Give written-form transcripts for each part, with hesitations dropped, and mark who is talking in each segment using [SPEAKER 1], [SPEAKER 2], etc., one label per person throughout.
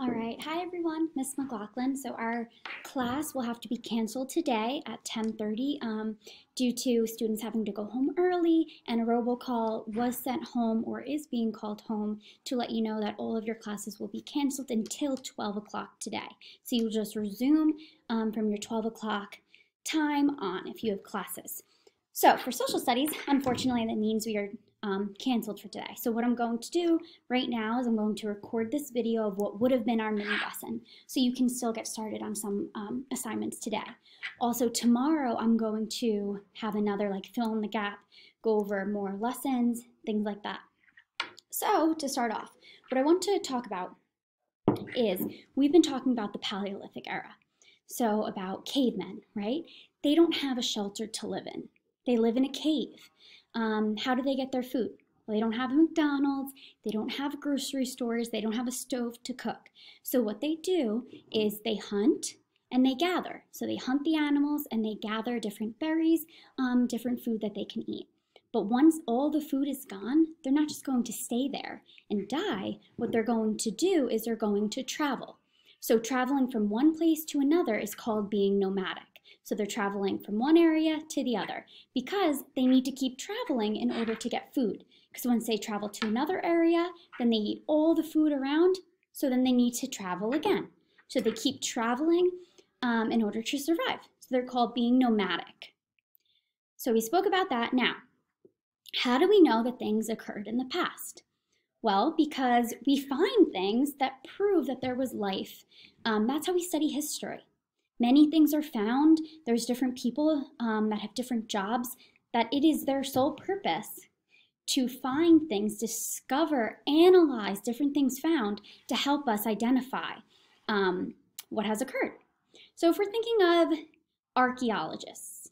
[SPEAKER 1] All right, hi everyone, Miss McLaughlin. So our class will have to be canceled today at 10:30 due to students having to go home early, and a robocall was sent home or is being called home to let you know that all of your classes will be canceled until 12 o'clock today. So you'll just resume from your 12 o'clock time on if you have classes. So for social studies, unfortunately, that means we are canceled for today. So what I'm going to do right now is I'm going to record this video of what would have been our mini lesson, so you can still get started on some assignments today. Also tomorrow I'm going to have another fill in the gap, go over more lessons, things like that. So to start off, what I want to talk about is we've been talking about the Paleolithic era. So about cavemen, right? They don't have a shelter to live in. They live in a cave. How do they get their food? Well, they don't have a McDonald's, they don't have grocery stores, they don't have a stove to cook. So what they do is they hunt and they gather. So they hunt the animals and they gather different berries, different food that they can eat. But once all the food is gone, they're not just going to stay there and die. What they're going to do is they're going to travel. So traveling from one place to another is called being nomadic. So they're traveling from one area to the other because they need to keep traveling in order to get food. Because once they travel to another area, then they eat all the food around, so then they need to travel again. So they keep traveling in order to survive. So they're called being nomadic. So we spoke about that. Now, how do we know that things occurred in the past? Well, because we find things that prove that there was life. That's how we study history. Many things are found. There's different people that have different jobs, that it is their sole purpose to find things, discover, analyze different things found to help us identify what has occurred. So if we're thinking of archaeologists,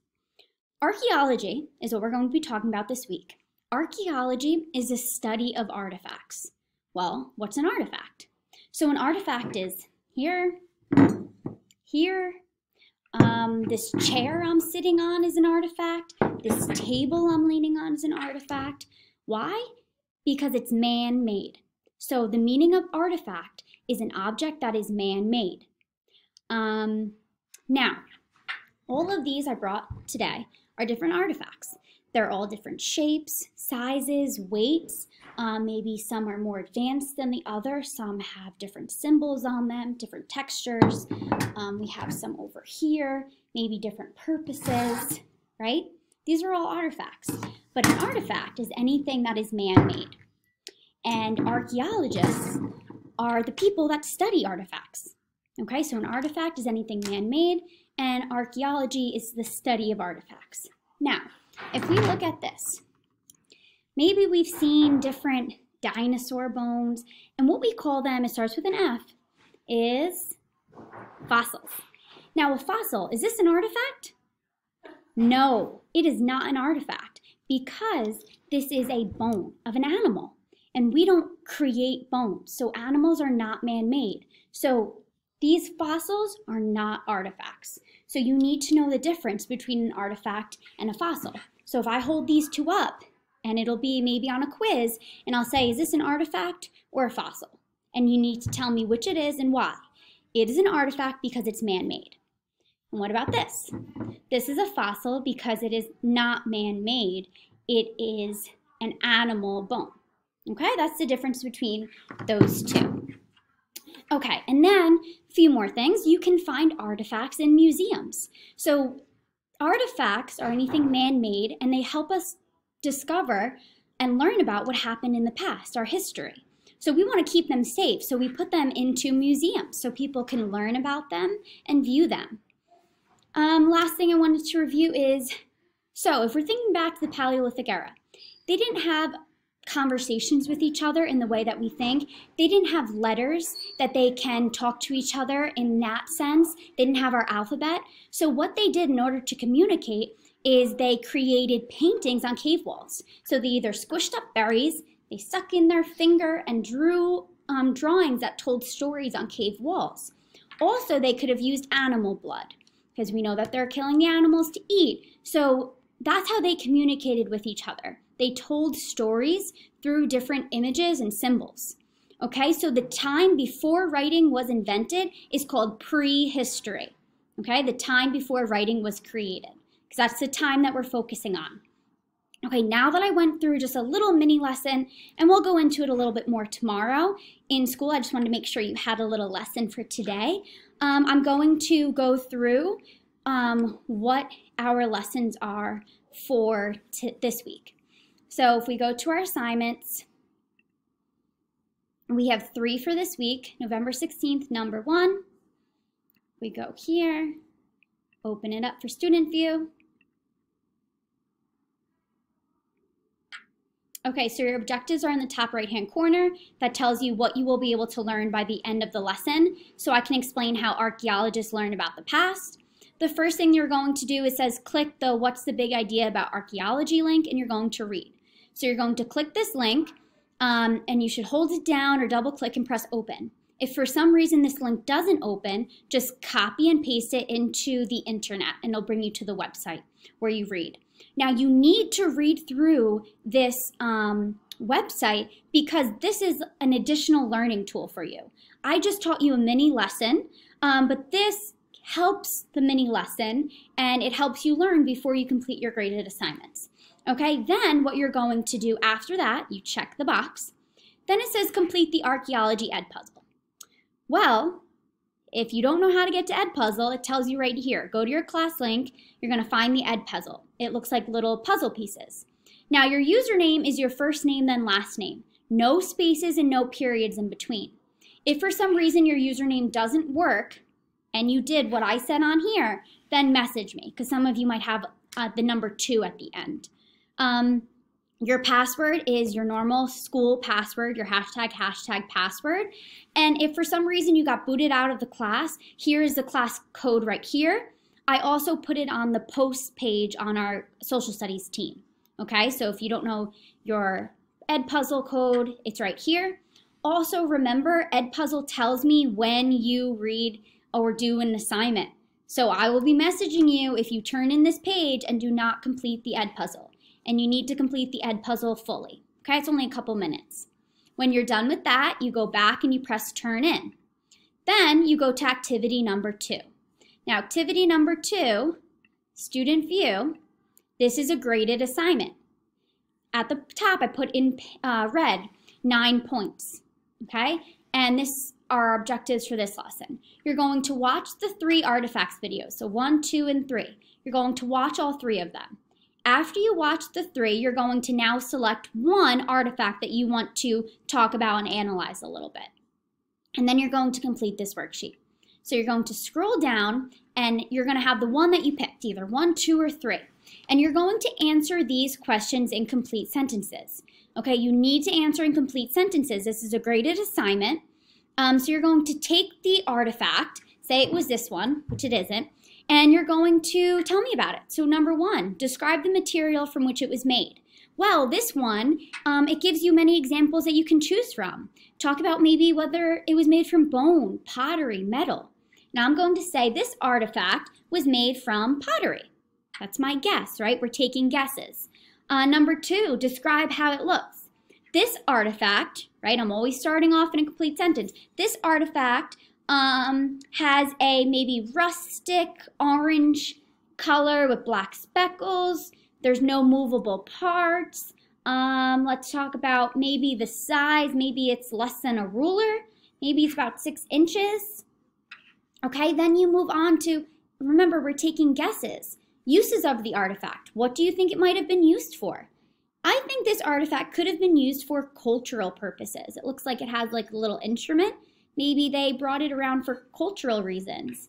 [SPEAKER 1] archaeology is what we're going to be talking about this week. Archaeology is the study of artifacts. Well, what's an artifact? So an artifact is here, this chair I'm sitting on is an artifact. This table I'm leaning on is an artifact. Why? Because it's man-made. So the meaning of artifact is an object that is man-made. Now, all of these I brought today are different artifacts. They're all different shapes, sizes, weights. Maybe some are more advanced than the other. Some have different symbols on them, different textures. We have some over here, maybe different purposes, right? These are all artifacts. But an artifact is anything that is man-made. And archaeologists are the people that study artifacts. Okay, so an artifact is anything man-made, and archaeology is the study of artifacts. Now, if we look at this, maybe we've seen different dinosaur bones, and what we call them, it starts with an F, is fossils. Now a fossil, is this an artifact? No, it is not an artifact because this is a bone of an animal, and we don't create bones, so animals are not man-made. So these fossils are not artifacts. So you need to know the difference between an artifact and a fossil. So if I hold these two up, and it'll be maybe on a quiz, and I'll say, is this an artifact or a fossil? And you need to tell me which it is and why. It is an artifact because it's man-made. And what about this? This is a fossil because it is not man-made. It is an animal bone. Okay, that's the difference between those two. Okay, and then a few more things. You can find artifacts in museums. So artifacts are anything man-made, and they help us discover and learn about what happened in the past, our history. So we want to keep them safe, so we put them into museums so people can learn about them and view them. Last thing I wanted to review is, so if we're thinking back to the Paleolithic era, they didn't have conversations with each other in the way that we think. They didn't have letters that they can talk to each other in that sense. They didn't have our alphabet. So what they did in order to communicate is they created paintings on cave walls. So they either squished up berries, they stuck in their finger and drew drawings that told stories on cave walls. Also, they could have used animal blood because we know that they're killing the animals to eat. So that's how they communicated with each other. They told stories through different images and symbols. Okay, so the time before writing was invented is called prehistory. Okay, the time before writing was created, because that's the time that we're focusing on. Okay, now that I went through just a little mini lesson, and we'll go into it a little bit more tomorrow in school, I just wanted to make sure you had a little lesson for today. I'm going to go through what our lessons are for this week. So if we go to our assignments, we have 3 for this week. November 16th, number 1. We go here, open it up for student view. Okay, so your objectives are in the top right-hand corner. That tells you what you will be able to learn by the end of the lesson. So I can explain how archaeologists learn about the past. The first thing you're going to do is says click the "What's the big idea about archaeology" link, and you're going to read. So you're going to click this link, and you should hold it down or double click and press open. If for some reason this link doesn't open, just copy and paste it into the internet, and it'll bring you to the website where you read. Now you need to read through this website because this is an additional learning tool for you. I just taught you a mini lesson, but this helps the mini lesson and it helps you learn before you complete your graded assignments. Okay, then what you're going to do after that, you check the box. Then it says complete the archaeology Edpuzzle. Well, if you don't know how to get to Edpuzzle, it tells you right here. Go to your class link, you're going to find the Edpuzzle. It looks like little puzzle pieces. Now your username is your first name then last name. No spaces and no periods in between. If for some reason your username doesn't work and you did what I said on here, then message me because some of you might have the number 2 at the end. Your password is your normal school password, your hashtag password. And if for some reason you got booted out of the class, here is the class code right here. I also put it on the post page on our social studies team. Okay, so if you don't know your Edpuzzle code, it's right here. Also remember, Edpuzzle tells me when you read or do an assignment. So I will be messaging you if you turn in this page and do not complete the Edpuzzle. And you need to complete the Edpuzzle fully. Okay, it's only a couple minutes. When you're done with that, you go back and you press turn in. Then you go to activity number 2. Now activity number 2, student view, this is a graded assignment. At the top I put in red 9 points, okay? And this are our objectives for this lesson. You're going to watch the 3 artifacts videos, so 1, 2, and 3. You're going to watch all 3 of them. After you watch the 3, you're going to now select one artifact that you want to talk about and analyze a little bit. And then you're going to complete this worksheet. So you're going to scroll down and you're going to have the one that you picked, either 1, 2, or 3. And you're going to answer these questions in complete sentences. Okay, you need to answer in complete sentences. This is a graded assignment. So you're going to take the artifact, say it was this one, which it isn't, and you're going to tell me about it. So number 1, describe the material from which it was made. Well, this one, it gives you many examples that you can choose from. Talk about maybe whether it was made from bone, pottery, metal. Now I'm going to say this artifact was made from pottery. That's my guess, right? We're taking guesses. Number 2, describe how it looks. This artifact, right? I'm always starting off in a complete sentence. This artifact has a maybe rustic orange color with black speckles. There's no movable parts. Let's talk about maybe the size. Maybe it's less than a ruler. Maybe it's about 6 inches. Okay, then you move on to, remember, we're taking guesses. Uses of the artifact. What do you think it might have been used for? I think this artifact could have been used for cultural purposes. It looks like it has like a little instrument. Maybe they brought it around for cultural reasons.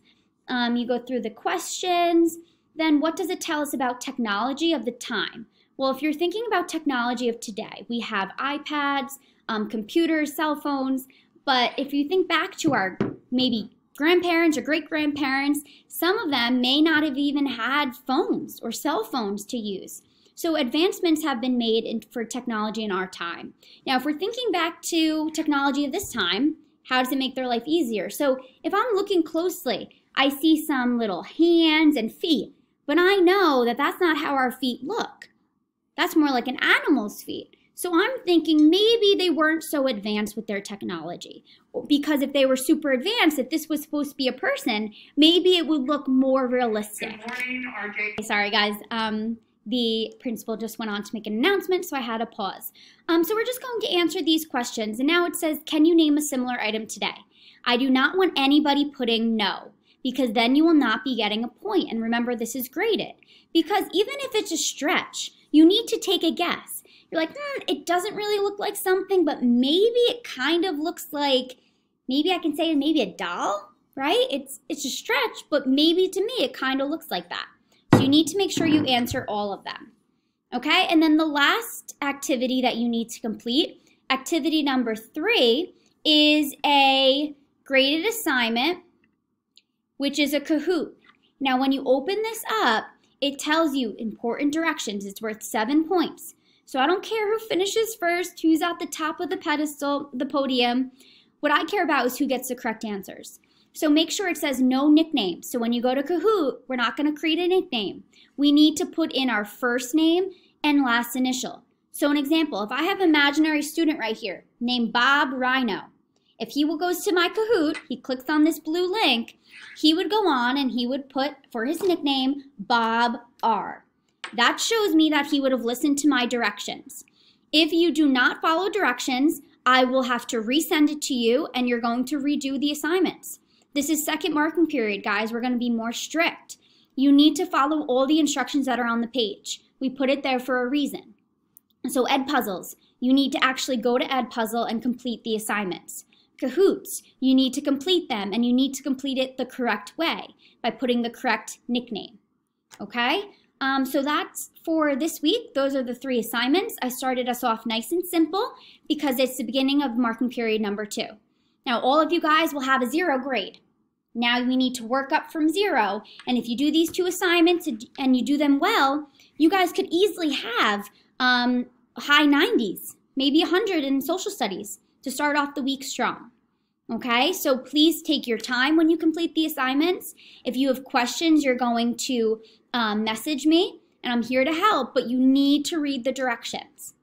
[SPEAKER 1] You go through the questions. Then what does it tell us about technology of the time? Well, if you're thinking about technology of today, we have iPads, computers, cell phones. But if you think back to our maybe grandparents or great-grandparents, some of them may not have even had phones or cell phones to use. So advancements have been made for technology in our time. Now, if we're thinking back to technology of this time, how does it make their life easier? So if I'm looking closely, I see some little hands and feet, but I know that that's not how our feet look. That's more like an animal's feet. So I'm thinking maybe they weren't so advanced with their technology, because if they were super advanced, if this was supposed to be a person, maybe it would look more realistic.
[SPEAKER 2] Good morning, RJ.
[SPEAKER 1] Sorry guys, the principal just went on to make an announcement, so I had to pause. So we're just going to answer these questions, and now it says, can you name a similar item today? I do not want anybody putting no, because then you will not be getting a point. And remember, this is graded, because even if it's a stretch, you need to take a guess. You're like, it doesn't really look like something, but maybe it kind of looks like, maybe I can say maybe a doll, right? It's a stretch, but maybe to me it kind of looks like that. So you need to make sure you answer all of them. Okay, and then the last activity that you need to complete, activity number 3, is a graded assignment, which is a Kahoot. Now when you open this up, it tells you important directions. It's worth 7 points. So I don't care who finishes first, who's at the top of the pedestal, the podium. What I care about is who gets the correct answers. So make sure it says no nicknames. So when you go to Kahoot, we're not going to create a nickname. We need to put in our first name and last initial. So an example, if I have an imaginary student right here named Bob Rhino, if he goes to my Kahoot, he clicks on this blue link, he would go on and he would put for his nickname Bob R. That shows me that he would have listened to my directions. If you do not follow directions, I will have to resend it to you and you're going to redo the assignments. This is second marking period, guys. We're going to be more strict. You need to follow all the instructions that are on the page. We put it there for a reason. So Edpuzzles, you need to actually go to Edpuzzle and complete the assignments. Kahoots, you need to complete them and you need to complete it the correct way by putting the correct nickname. Okay? So that's for this week. Those are the 3 assignments. I started us off nice and simple because it's the beginning of marking period number 2. Now, all of you guys will have a 0 grade. Now we need to work up from 0. And if you do these 2 assignments and you do them well, you guys could easily have high 90s, maybe 100 in social studies to start off the week strong. Okay, so please take your time when you complete the assignments. If you have questions, you're going to message me, and I'm here to help, but you need to read the directions.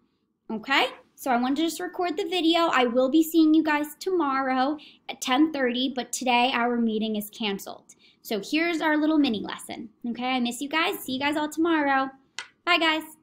[SPEAKER 1] Okay, so I wanted to just record the video. I will be seeing you guys tomorrow at 10:30, but today our meeting is canceled. So here's our little mini lesson. Okay, I miss you guys. See you guys all tomorrow. Bye, guys.